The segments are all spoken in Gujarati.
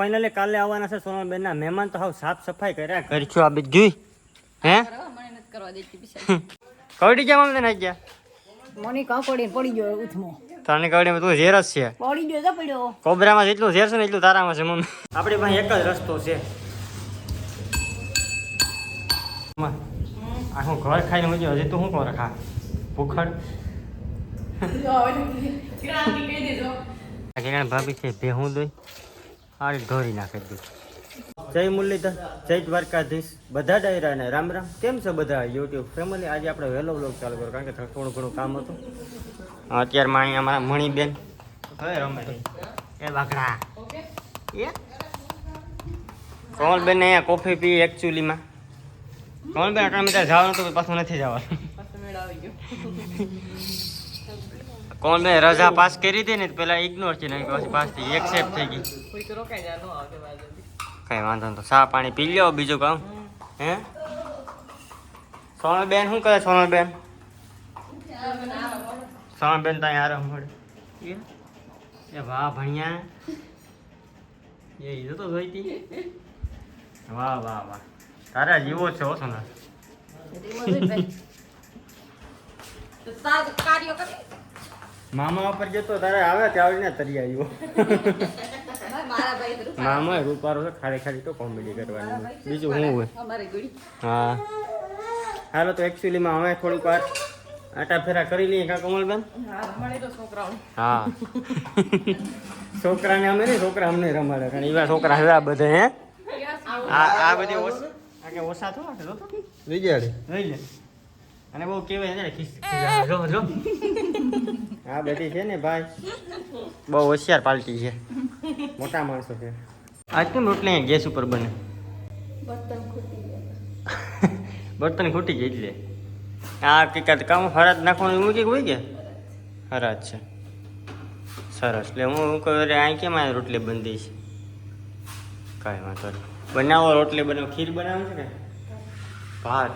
ફાઇનલી કાલે આવવાના છે સોનલબેન ના મહેમાન. તો હાવ સાફ સફાઈ કર્યા ઘર છો આ બધું જોઈ હે કવડી કેમ અમને નાખી ગયા મને કાકડી પડી ગયો ઉથમો તને કવડી તું ઝેર જ છે પડી ગયો તો પડ્યો કોબરામાં જેટલું ઝેર છે ને એટલું તારામાં છે મમ્મી. આપણી પાસે એક જ રસ્તો છે. આખું ઘર ખાઈને મજા હજી તું શું કરો ખા ભૂખડ ભાભી છે ભેહું દોઈ આ ઢોરી નાખી દઉં. જય મુરલીધર, જય દ્વારકાધીશ, બધા ડાયરાને રામ રામ. કેમ છે બધા યુટ્યુબ ફેમિલી? આજે આપણે વહેલો વ્લોગ ચાલુ કર્યો કારણ કે થોડું ઘણું કામ હતું. અત્યારમાં અહીંયા અમારા મણીબેન રમે એ બાકડા એ કોમલબેન ને અહીંયા કોફી પી એકચ્યુઅલીમાં. કોમલબેન આટલા બધા જવાનું તો પાછું નથી જવાનું. કોમલબેન રજા પાસ કરી હતી ને પેલા ઇગ્નોર છે ને પછી પાસ થઈ એક્સેપ્ટ થઈ ગઈ. કઈ વાંધો નહીં તો ચા પાણી પી લ્યો બીજું કામ હે. સોનલબેન શું કરે? સોનલબેન સોનલબેન તો અહીંયા આરામ મળે એ વાહ ભણ્યા એ તો જોઈતી. વાહ વાહ વાહ તારા જીવો છે હો સોનલ. મામા ઉપર જતો તારે આવે ત્યાં ને તરી આવ્યો. મામા રૂપારો છે ખાલી ખાલી તો કોમેડી કરવાની બીજું શું હોય. હા હાલો તો એકચ્યુઅલીમાં અમે થોડીક વાર આટા ફેરા કરી લઈએ કા કોમલબેન. હા છોકરાને અમે નહીં છોકરા અમને રમાડે કારણ એવા છોકરા હવે આ બધા હે આ બધી ઓછા થવા લઈ જાય લઈ લે અને બહુ કેવાય છે આ બધી છે ને ભાઈ બહુ હોશિયાર પાલટી છે મોટા માણસો છે. આજ કેમ રોટલી ગેસ ઉપર બને? બર્તન ખૂટી ગઈ એટલે આ કઈક કામ હરાજ નાખવાનું મૂકી હોય કે હરાજ છે સરસ. એટલે હું કહું અહીં કેમ આ રોટલી બંધી છે? કાંઈ વાંધો નહીં બનાવો રોટલી બનાવો. ખીર બનાવો છે કે ભાત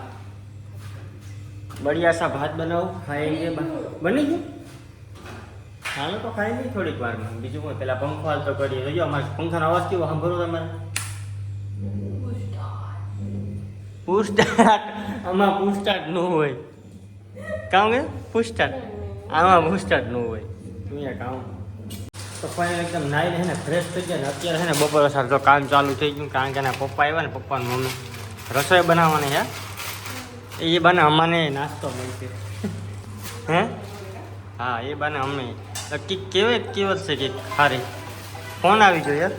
બળિયાસા ભાત બનાવો ખાઈ બની ગયું. હાલો તો ખાઈ નહીં થોડીક વારમાં. બીજું કોઈ પેલા પંખો હાલ તો કરીએ. જોજો અમારે પંખાનો અવાજ કેવો સાંભળો તમારે? પુસ્ટાટ આમાં પુસ્ટાટ ન હોય કામ કે પુસ્ટાટ આમાં પુસ્ટાટ ન હોય તું કામ. તો ફાઇનલ એકદમ નાઈને છે ને ફ્રેશ થઈ ગયા ને અત્યારે છે ને બપોર સાર તો કામ ચાલુ થઈ ગયું કારણ કે એના પપ્પા આવ્યા ને પપ્પાની મમ્મી રસોઈ બનાવવાની છે એ બને અમને નાસ્તો મળશે હે. હા એ બને અમે કેવત છે કે ખારી ફોન આવી ગયો યાર.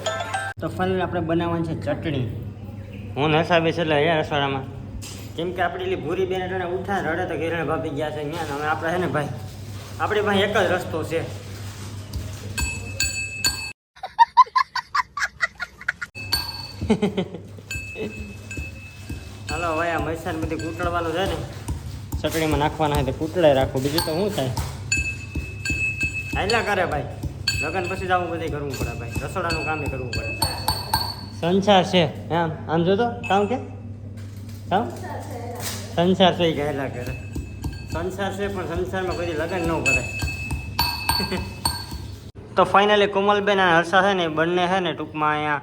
તો ફાઇનલ આપણે બનાવવાની છે ચટણી. હું નસાબે છે એટલે યાર રસોડામાં કેમ કે આપણી એટલી ભૂરી બેન એટલે ઉઠા રડે તો ઘેરણે ભાભી ગયા છે ત્યાં હવે આપણે છે ને ભાઈ આપણી પાસે એક જ રસ્તો છે. હાલો ભાઈ આ મૈસાને બધી કૂટળવાનું છે ને ચટણીમાં નાખવાના છે તો કૂટળાય રાખો બીજું તો શું થાય. હાલ્યા કરે ભાઈ લગ્ન પછી જ આવું બધું કરવું પડે ભાઈ રસોડાનું કામ કરવું પડે. સંસાર છે એમ આમ જોતો કામ કે કામ સંસાર છે ગયેલા કરે સંસાર છે પણ સંસારમાં કોઈ લગ્ન ન કરે. તો ફાઇનલી કોમલબેન અને હર્ષા છે ને બંને છે ને ટૂંકમાં અહીંયા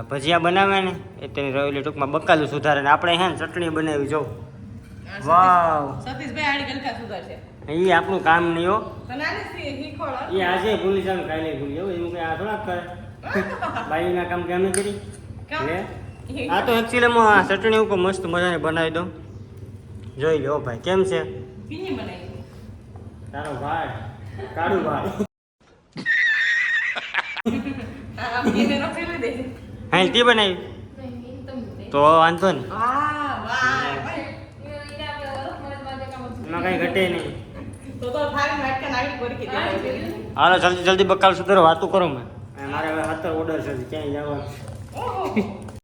ભજીયા બનાવે ને એ તેની રહેલી ટૂંકમાં બકાલું સુધારે ને આપણે હે ને ચટણી બનાવી જો. વાવ એ આપણું કામ નહીં હો. એ આજે ભૂલી જાવ કાલે ભૂલી જાવ એવું કઈ આ થોડાક કરે બાઈના કામ કે અમે કરી લે. આ તો એકચ્યુઅલી આ ચટણી ઉપર મસ્ત મજાની બનાવી દઉં. જોઈ લો ભાઈ કેમ છે તારો ભાઈ કાળું ભાઈ. હા તે બનાવી તો વાંધો ને એમાં કઈ ઘટે નહીં. હાલો જલ્દી જલ્દી બકાલ સુધારો વાતું કરો મેં મારે હવે 17 ઓર્ડર છે ક્યાંય જવાનું.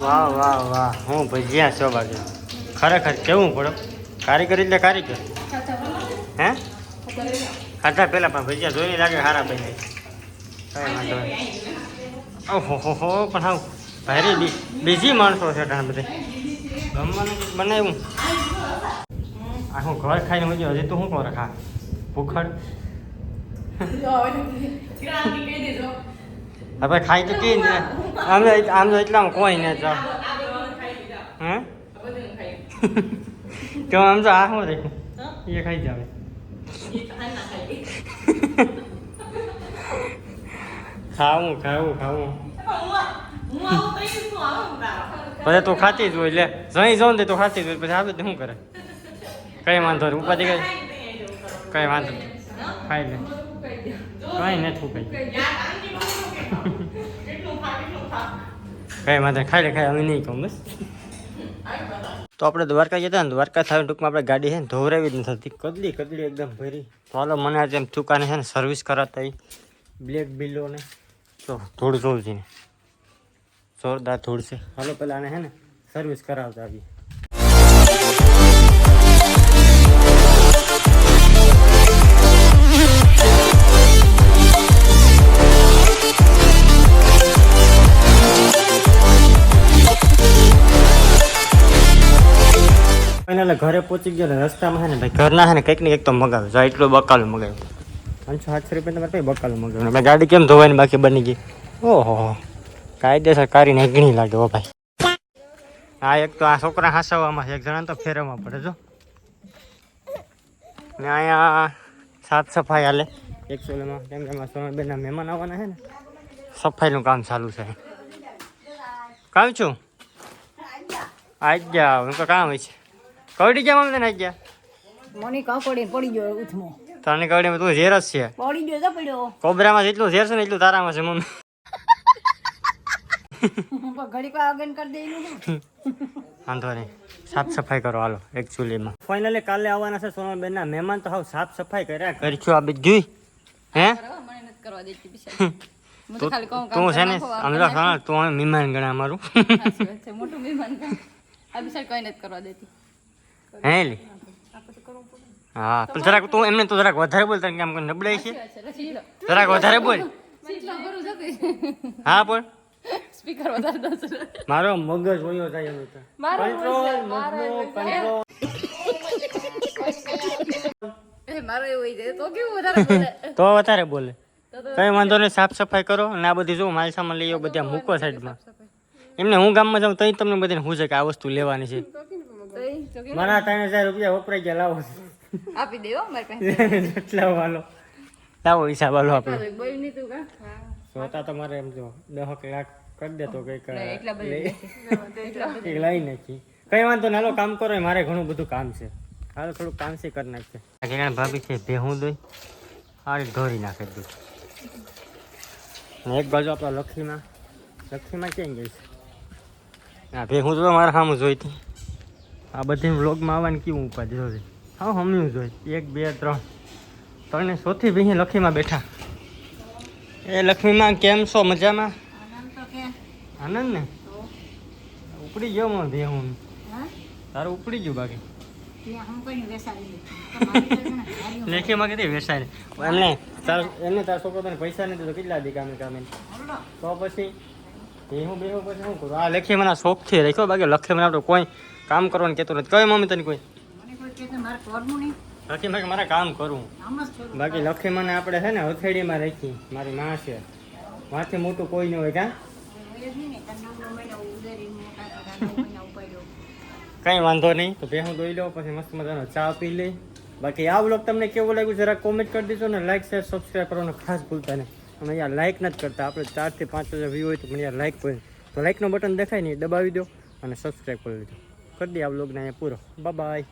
વાહ વાહ વાહ હું ભજીયા છો બાકી ખરેખર કેવું પડો કારીગર એટલે કારીગર હે ખાધા પેલા પણ ભજીયા જોઈને લાગે સારા બને. કઈ વાંધો નહીં. ઓહો હો પણ હા ભારે બીજી માણસો છે ઘણા બધા જમવાનું બનાવ્યું. આખું ઘર ખાઈને મજા હજી તું શું કરો ખા ભૂખડ હવે ખાઈ તો કી ને આમ તો એટલામાં કોઈ ને જાવ હે તો આમ તો આ શું રાખ્યું એ ખાઈ જાવે ખાવું પછી તું ખાતી જ હોય લે જઈ જાઉં ને તો ખાતી જ હોય પછી આપણે શું કરે કઈ વાંધો નહીં ઉપાધિ કઈ વાંધો નહીં ખાઈ લે કઈ નથી કઈ વાંધો ખાઈ લે ખાઈ અમે નહીં કહું બસ તો આપણે દ્વારકા જતા ને દ્વારકા થાય ટૂંકમાં આપણે ગાડી છે ને ધોવરાવી જ નથી થતી કદલી એકદમ ભરી તો હાલો મને આજે એમ ચૂકાને છે ને સર્વિસ કરાતા બ્લેક બિલો ને તો ધૂળ જોઉં છે જોરદાર ધૂળ છે હાલો પેલા આને છે ને સર્વિસ કરાવતા આવીએ એટલે ઘરે પહોંચી ગયો ને રસ્તામાં છે ને ભાઈ ઘરના છે ને કંઈક ને કંઈક તો મગાવે જો એટલું બકાલું મગાવ્યું 500-700 રૂપિયા તમારે કઈ બકાલું મગાવ્યું ભાઈ ગાડી કેમ ધોવાની બાકી બની ગઈ ઓહો કાયદેસર કારીને ઘણી લાગે હો ભાઈ હા એક તો આ છોકરા હાંસવામાં છે એક જણા તો ફેરવવા પડે જો ને અહીંયા સાફ સફાઈ હાલે એકચ્યુઅલીમાં કેમ કે અમારા સોનલબેનના મહેમાન આવવાના છે ને સફાઈનું કામ ચાલુ છે કામ છું આજ જા હું તો કામ હોય છે કવડી ગયા મમ્મી તને ગયા મને કાકોડી પડી ગયો ઉથમો તને કવડીમાં તું ઝેર જ છે પડી ગયો તો પડ્યો કોબરામાં જેટલું ઝેર છે ને એટલું તારામાં છે મમ્મી ઘડી કા આગળ કરી દેલું વાંધો નહીં સાફ સફાઈ કરો હાલો એકચ્યુઅલીમાં ફાઇનલી કાલે આવવાના છે સોનલબેનના મહેમાન તો હાવ સાફ સફાઈ કર્યા કરશું આ બધું હે તું છે ને સમજો ખરા તું હવે મહેમાન ગણા અમારું મોટું મહેમાન આ બિચાર કઈ નથી કરવા દેતી હે લી હા પણ જરાક તું એમને તો જરાક વધારે બોલ તને કેમ નબળાઈ છે જરાક વધારે બોલ હા પણ સ્પીકર વધારે દસ મારો મગજ હોયો જાય એમ તો કંટ્રોલ મગનો કંટ્રોલ મારો એવું હોય છે તો કેવું વધારે બોલે તો વધારે બોલે કઈ વાંધો નહીં સાફ સફાઈ કરો અને આ બધી જો માલ સામાન લઈ આવો બધા મૂકો સાઈડમાં એમને હું ગામમાં જાઉં તો તમને બધાને શું છે કે આ વસ્તુ લેવાની છે મારા 3000 રૂપિયા વપરાઈ ગયા લાવો આપી દેવો મારી પાસે એટલા વાલો લાવો હિસાબ વાલો આપણે બોલ નહીં તું કા જોતા તમારે એમ જો 10 લાખ કરી દે તો કઈક એટલા બધા લઈ નાખી કઈ વાંધો ના હાલો કામ કરો મારે ઘણું બધું કામ છે હાલો થોડું કામ છે કરી નાખશે કિરણ ભાભી છે ભેહું દોઈ હારી ઢોરી નાખે દૂધ એક બાજુ આપણા લખીમાં ક્યાં ગઈ છે હા ભેહું તો મારા સામું જોઈતી આ બધી વ્લોગમાં આવવાની કેવું ઉપાધિ જોઈ હા હમણાં જોઈ 1 2 3 ત્રણે સૌથી ભેહી લખીમાં બેઠા એ લક્ષ્મીમાં કેમ છો મજામાં આનંદ ને ઉપડી ગયો મને ભેહું તારું ઉપડી ગયું બાકી લેખીમાં કીધી વેસાય એમને તારા છોકરો તને પૈસા નથી તો કેટલા દી કામે તો પછી હું બેહું પછી શું કરું આ લેખી મને શોખથી રાખ્યો બાકી લખે મને આપણે કોઈ કામ કરવાનું કહેતો નથી કઈ મમ્મી તને કોઈ લખી બાકી મારે કામ કરવું બાકી લખી મને આપણે છે ને હથેળીમાં રાખી મારી માં છે માથી મોટું કોઈ ન હોય કાં કંઈ વાંધો નહીં તો ભેહું દોઈ લો પછી મસ્ત મજાનો ચા પી લઈ બાકી આ વ્લોગ તમને કેવું લાગ્યું જરા કોમેન્ટ કરી દીધો ને લાઈક શેર સબસ્ક્રાઈબ કરવાનું ખાસ ભૂલતા નહીં અને યાર લાઈક નથી કરતા આપણે 4 થી 5 વ્યૂ હોય તો મને યાર લાઈક કરી તો લાઈકનો બટન દેખાય નહીં દબાવી દો અને સબસ્ક્રાઈબ કરી લીધો કરી દે આ વ્લોગને અહીંયા પૂરો બાય